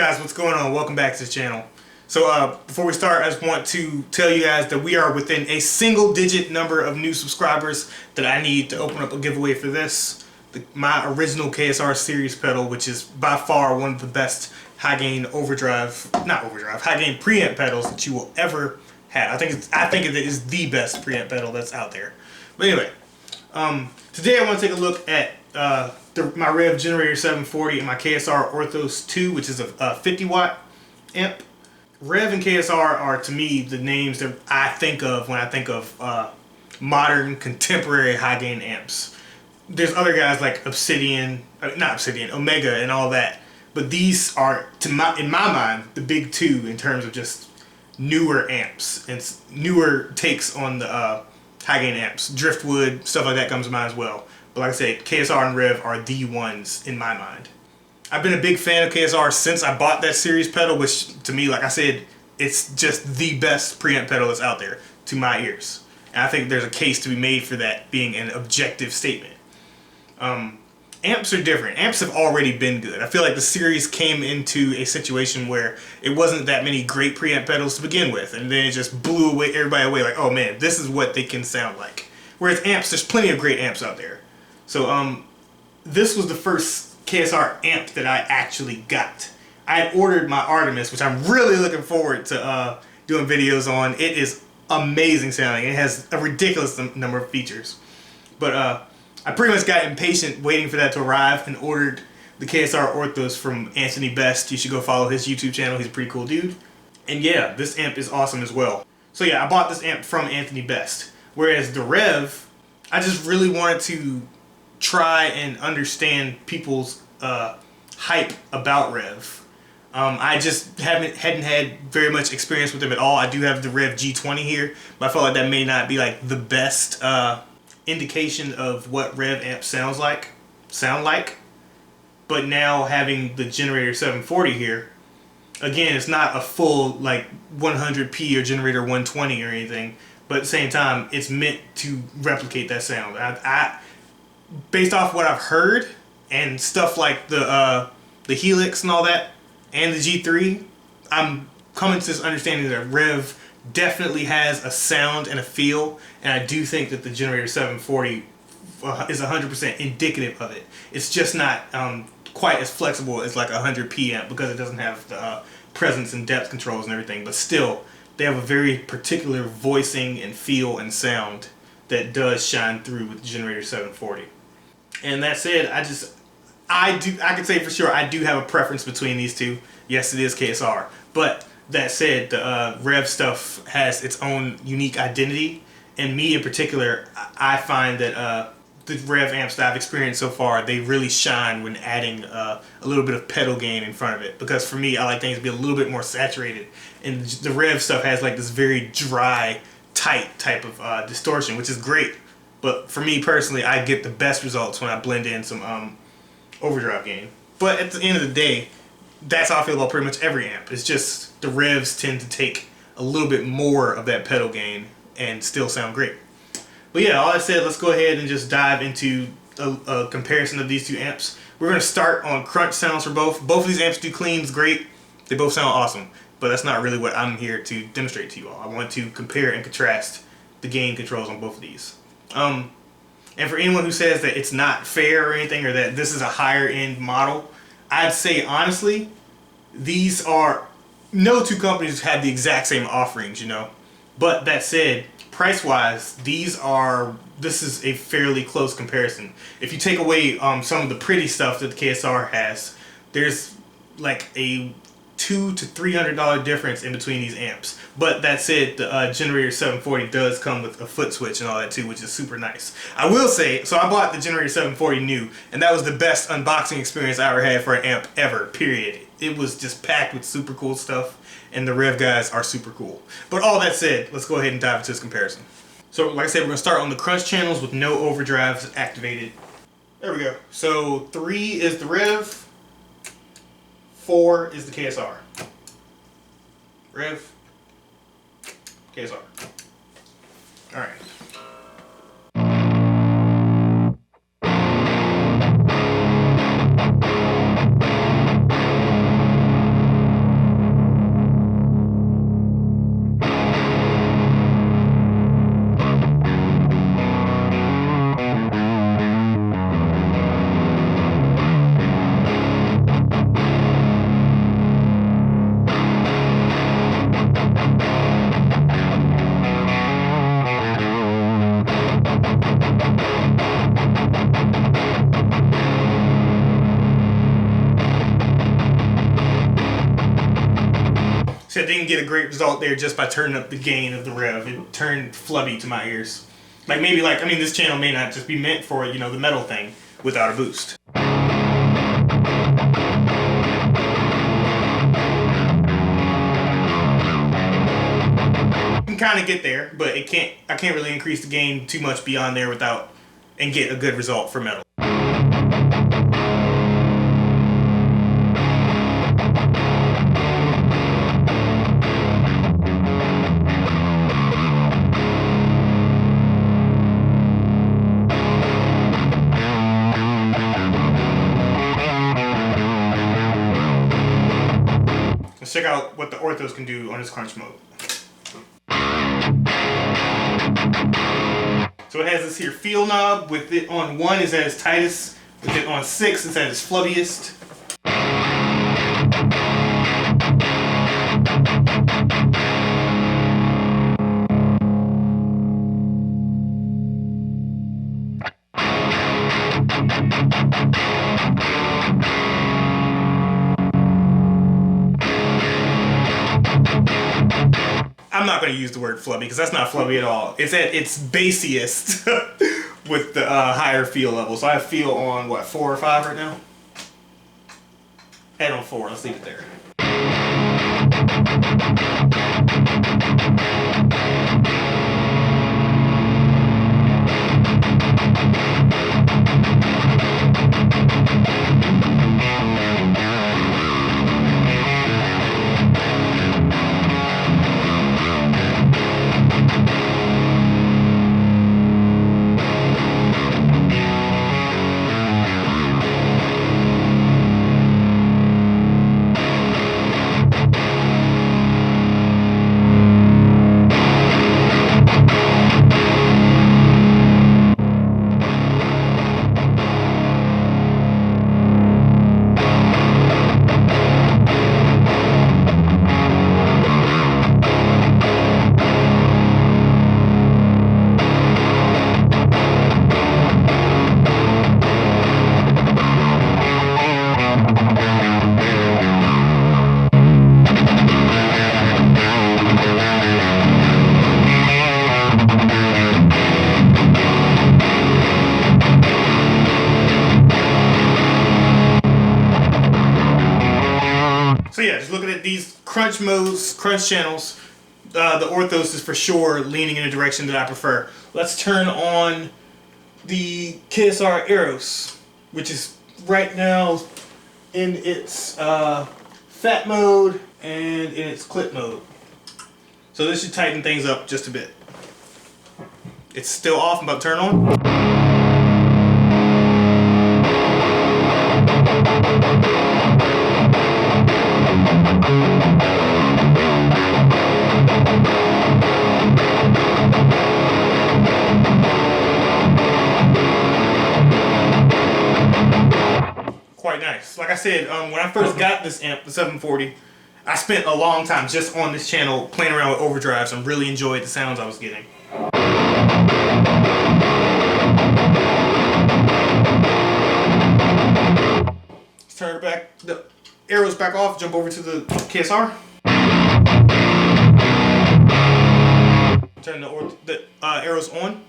guys, what's going on? Welcome back to the channel. So before we start, I just want to tell you guys that we are within a single-digit number of new subscribers that I need to open up a giveaway for this. My original KSR series pedal, which is by far one of the best high-gain high-gain preamp pedals that you will ever have. I think it is the best preamp pedal that's out there. But anyway, today I want to take a look at my Revv Generator 740 and my KSR Orthos 2, which is a 50 watt amp. Revv and KSR are, to me, the names that I think of when I think of modern, contemporary high-gain amps. There's other guys like Omega and all that, but these are, in my mind, the big two in terms of just newer amps and newer takes on the high-gain amps. Driftwood, stuff like that comes to mind as well. But like I said, KSR and Revv are the ones in my mind. I've been a big fan of KSR since I bought that series pedal, which to me, like I said, it's just the best preamp pedal that's out there to my ears. And I think there's a case to be made for that being an objective statement. Amps are different. Amps have already been good. I feel like the series came into a situation where it wasn't that many great preamp pedals to begin with, and then it just blew everybody away like, oh man, this is what they can sound like. Whereas amps, there's plenty of great amps out there. So this was the first KSR amp that I actually got. I had ordered my Artemis, which I'm really looking forward to doing videos on. It is amazing sounding. It has a ridiculous number of features. But I pretty much got impatient waiting for that to arrive and ordered the KSR Orthos from Anthony Best. You should go follow his YouTube channel. He's a pretty cool dude. And yeah, this amp is awesome as well. So yeah, I bought this amp from Anthony Best. Whereas the Revv, I just really wanted to try and understand people's hype about Revv. I just hadn't had very much experience with them at all. I do have the Revv G20 here, but I felt like that may not be like the best indication of what Revv amps sound like. But now having the Generator 740 here, again, it's not a full like 100p or Generator 120 or anything, but at the same time, it's meant to replicate that sound. Based off what I've heard and stuff like the Helix and all that, and the G3, I'm coming to this understanding that Revv definitely has a sound and a feel, and I do think that the Generator 740 is 100% indicative of it. It's just not quite as flexible as like a 100p amp because it doesn't have the presence and depth controls and everything, but still, they have a very particular voicing and feel and sound that does shine through with the Generator 740. And that said, I can say for sure I do have a preference between these two. Yes, it is KSR. But that said, the Revv stuff has its own unique identity. And me in particular, I find that the Revv amps that I've experienced so far, they really shine when adding a little bit of pedal gain in front of it. Because for me, I like things to be a little bit more saturated. And the Revv stuff has like this very dry, tight type of distortion, which is great. But for me personally, I get the best results when I blend in some overdrive gain. But at the end of the day, that's how I feel about pretty much every amp. It's just the Revvs tend to take a little bit more of that pedal gain and still sound great. But yeah, all I said, let's go ahead and just dive into a comparison of these two amps. We're going to start on crunch sounds for both. Both of these amps do cleans great. They both sound awesome. But that's not really what I'm here to demonstrate to you all. I want to compare and contrast the gain controls on both of these. And for anyone who says that it's not fair or anything, or that this is a higher end model, I'd say honestly, no two companies have the exact same offerings, you know. But that said, price wise, this is a fairly close comparison. If you take away some of the pretty stuff that the KSR has, there's like a $200 to $300 difference in between these amps. But that said, the Generator 740 does come with a foot switch and all that too, which is super nice. I will say, so I bought the Generator 740 new, and that was the best unboxing experience I ever had for an amp ever, period. It was just packed with super cool stuff, and the Revv guys are super cool. But all that said, let's go ahead and dive into this comparison. So like I said, we're going to start on the crunch channels with no overdrives activated. There we go. So 3 is the Revv, 4 is the KSR. Revv, KSR. Alright. didn't get a great result there just by turning up the gain of the Revv. It turned flubby to my ears. Like maybe like, I mean, this channel may not just be meant for, you know, the metal thing without a boost. You can kind of get there, but I can't really increase the gain too much beyond there without, and get a good result for metal. Let's check out what the Orthos can do on this crunch mode. So it has this here feel knob. With it on 1 is at its tightest. With it on 6 it's at its flubbiest. I'm not going to use the word flubby because that's not flubby at all. It's at its bassiest with the higher feel level. So I have feel on what, 4 or 5 right now? Head on 4. Let's leave it there. So yeah, just looking at these crunch modes, crunch channels, the Orthos is for sure leaning in a direction that I prefer. Let's turn on the KSR Airis, which is right now in its fat mode and in its clip mode. So this should tighten things up just a bit. It's still off, I'm about to turn on. Quite nice. Like I said, when I first got this amp, the 740, I spent a long time just on this channel playing around with overdrives and really enjoyed the sounds I was getting. Let's turn it back, the arrows back off, jump over to the KSR. Turn the arrows on.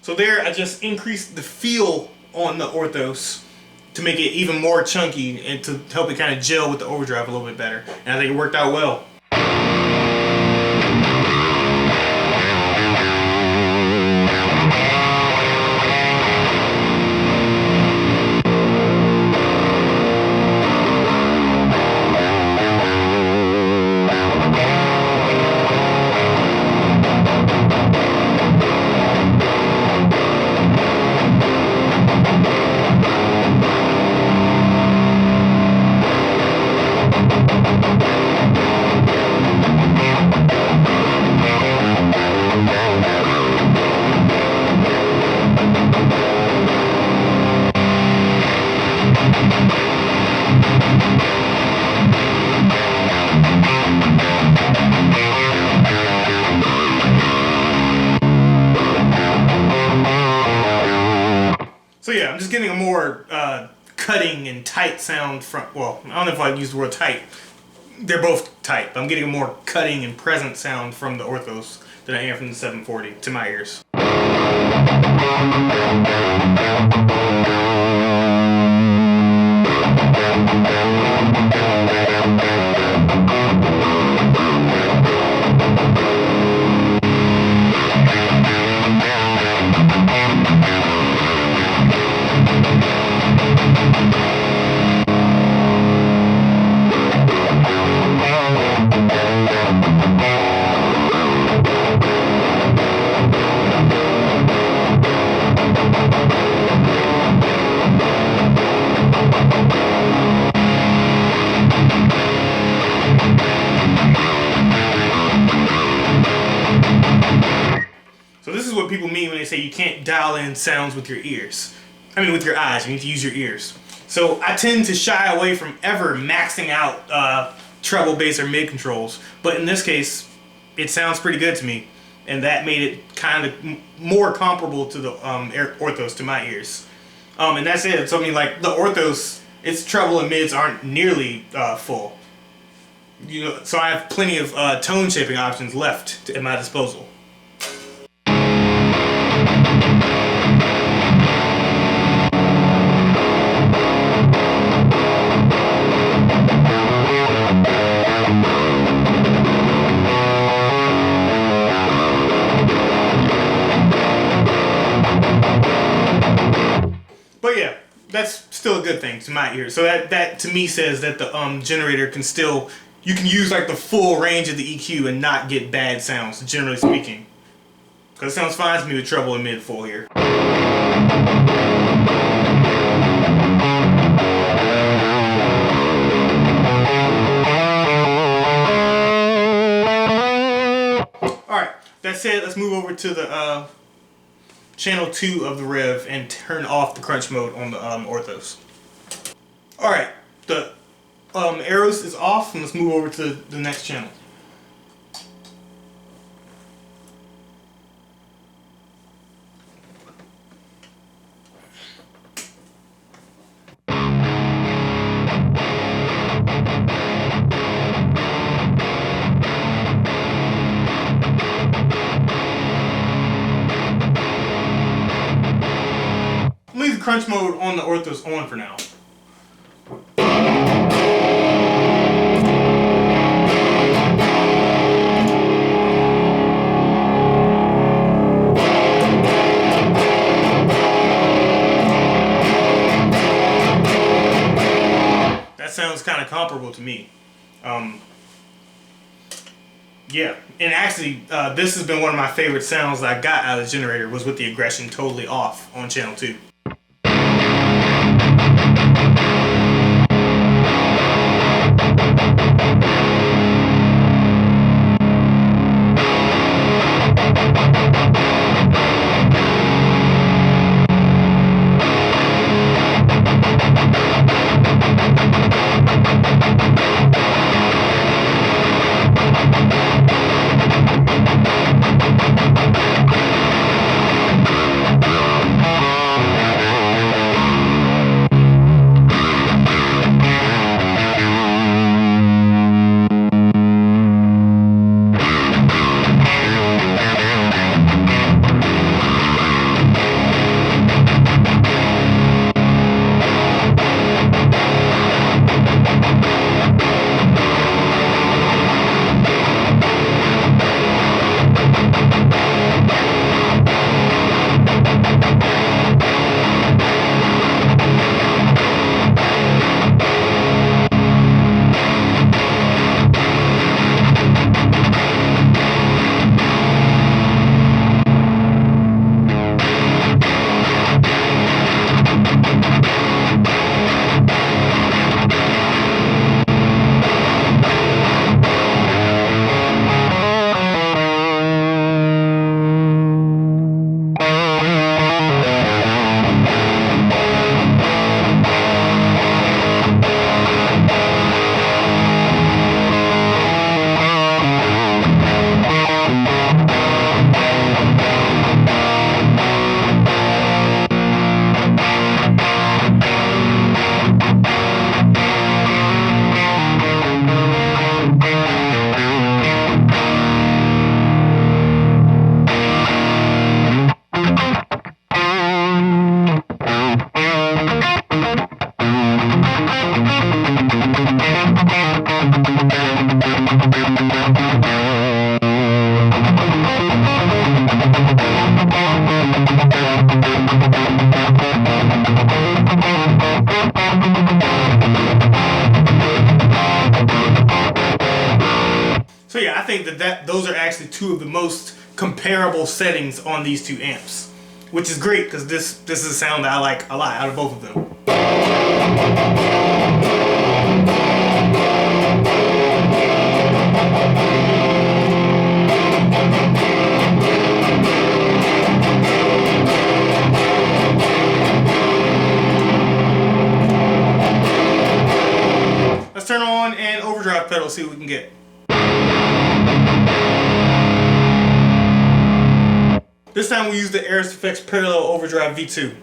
So there, I just increased the feel on the Orthos to make it even more chunky and to help it kind of gel with the overdrive a little bit better. And I think it worked out well. So yeah, I'm just getting a more cutting and tight sound from, well, I don't know if I'd use the word tight. They're both tight, but I'm getting a more cutting and present sound from the Orthos than I am from the 740 to my ears. So this is what people mean when they say you can't dial in sounds with your ears. I mean with your eyes, you need to use your ears. So I tend to shy away from ever maxing out treble, bass, or mid controls. But in this case, it sounds pretty good to me. And that made it kind of more comparable to the Orthos to my ears. And that's it. So I mean like the Orthos, its treble and mids aren't nearly full. You know, so I have plenty of tone shaping options left at my disposal. But yeah, that's still a good thing to my ears. So that to me says that the generator can still, you can use like the full range of the EQ and not get bad sounds, generally speaking. Because it sounds fine to me with treble and mid full here. Alright, that said, let's move over to the channel 2 of the Revv and turn off the crunch mode on the Orthos. Alright, the Airis is off, and let's move over to the next channel. Leave the crunch mode on the Orthos on for now. That sounds kind of comparable to me. Yeah, and actually, this has been one of my favorite sounds that I got out of the generator, was with the aggression totally off on channel 2. think that those are actually two of the most comparable settings on these two amps, which is great because this is a sound that I like a lot out of both of them. Let's turn on an overdrive pedal, see what we can get. This time we use the Airis Effects Parallel Overdrive V2.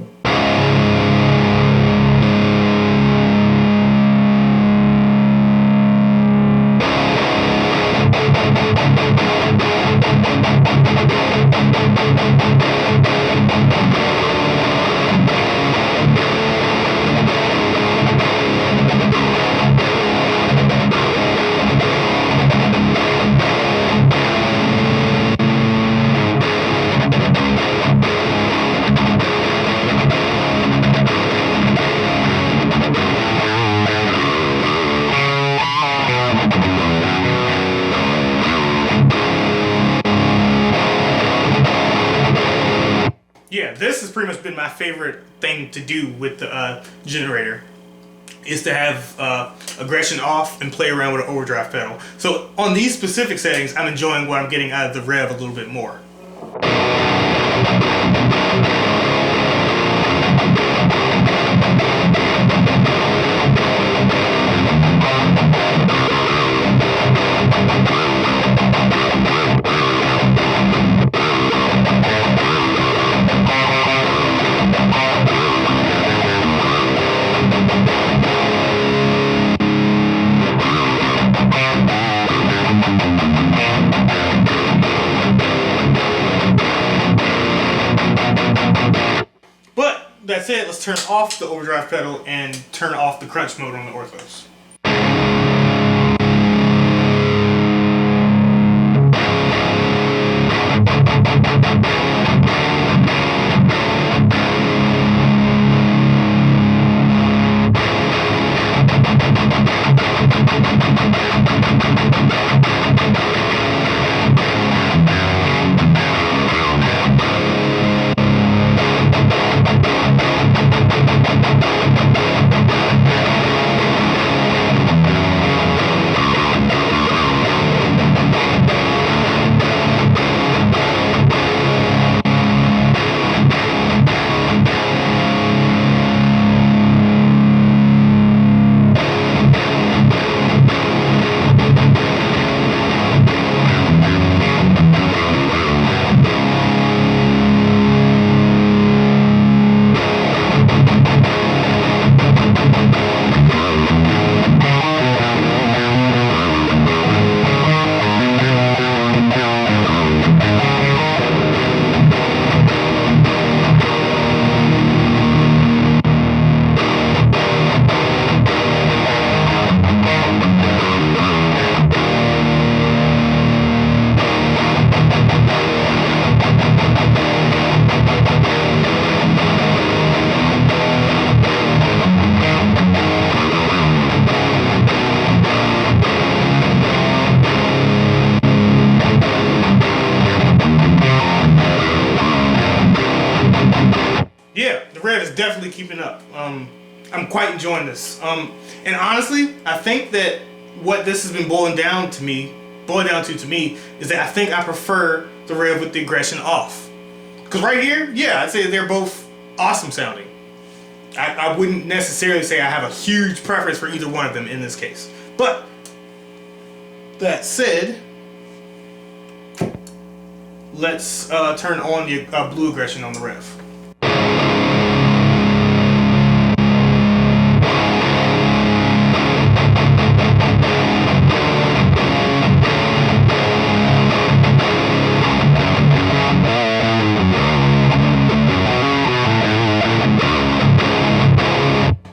Yeah, this has pretty much been my favorite thing to do with the generator, is to have aggression off and play around with an overdrive pedal. So on these specific settings, I'm enjoying what I'm getting out of the Revv a little bit more. That's it. Let's turn off the overdrive pedal and turn off the crunch mode on the Orthos. Yeah, the Revv is definitely keeping up. I'm quite enjoying this. And honestly, I think that what this has been boiling down to me is that I think I prefer the Revv with the aggression off. Because right here, yeah, I'd say they're both awesome sounding. I wouldn't necessarily say I have a huge preference for either one of them in this case. But that said, let's turn on the blue aggression on the Revv.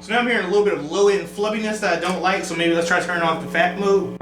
So now I'm hearing a little bit of low-end flubbiness that I don't like, so maybe let's try turning off the fat mode.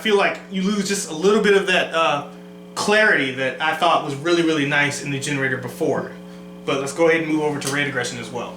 feel like you lose just a little bit of that clarity that I thought was really, really nice in the generator before. But let's go ahead and move over to rate aggression as well.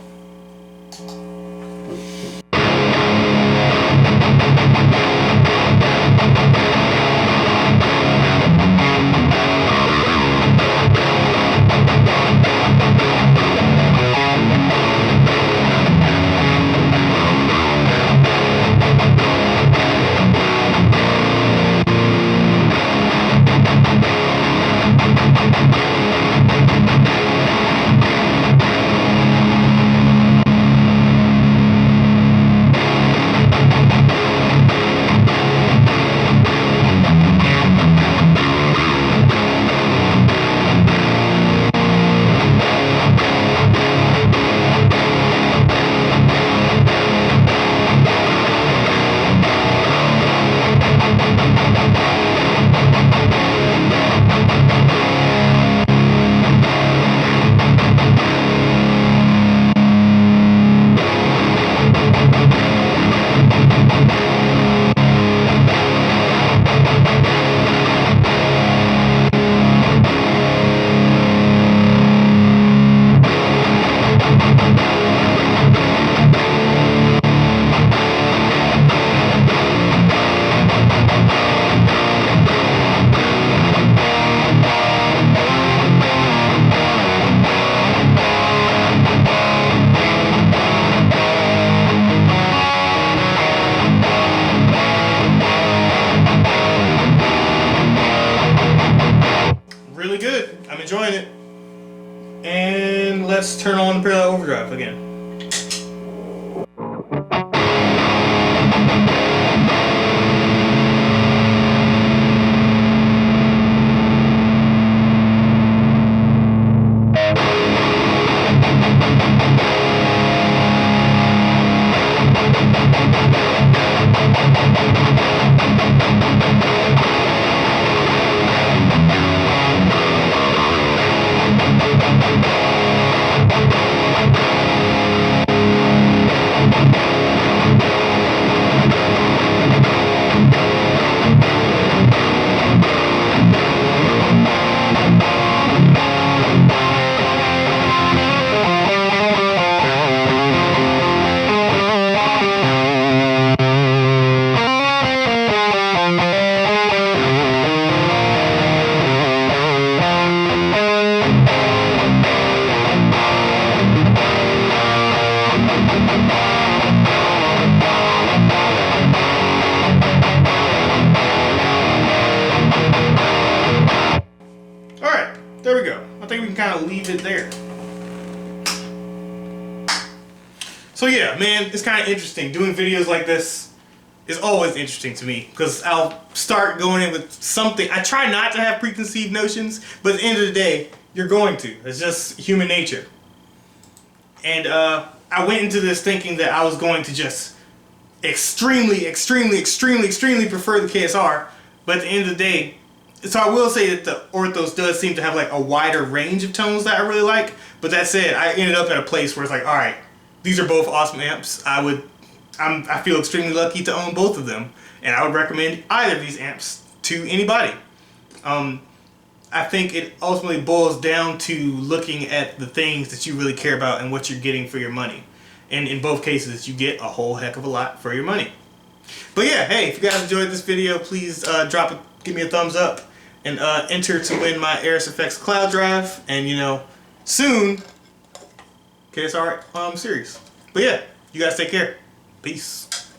Really good. I'm enjoying it. And let's turn on the parallel overdrive again. There we go. I think we can kind of leave it there. So yeah, man, it's kind of interesting. Doing videos like this is always interesting to me because I'll start going in with something. I try not to have preconceived notions, but at the end of the day, you're going to. It's just human nature. And I went into this thinking that I was going to just extremely prefer the KSR, but at the end of the day, so I will say that the Orthos does seem to have like a wider range of tones that I really like. But that said, I ended up at a place where it's like, all right, these are both awesome amps. I feel extremely lucky to own both of them, and I would recommend either of these amps to anybody. I think it ultimately boils down to looking at the things that you really care about and what you're getting for your money. And in both cases, you get a whole heck of a lot for your money. But yeah, hey, if you guys enjoyed this video, please give me a thumbs up. And enter to win my Airis Effects Cloud Drive, and you know, soon, KSR series. But yeah, you guys take care. Peace.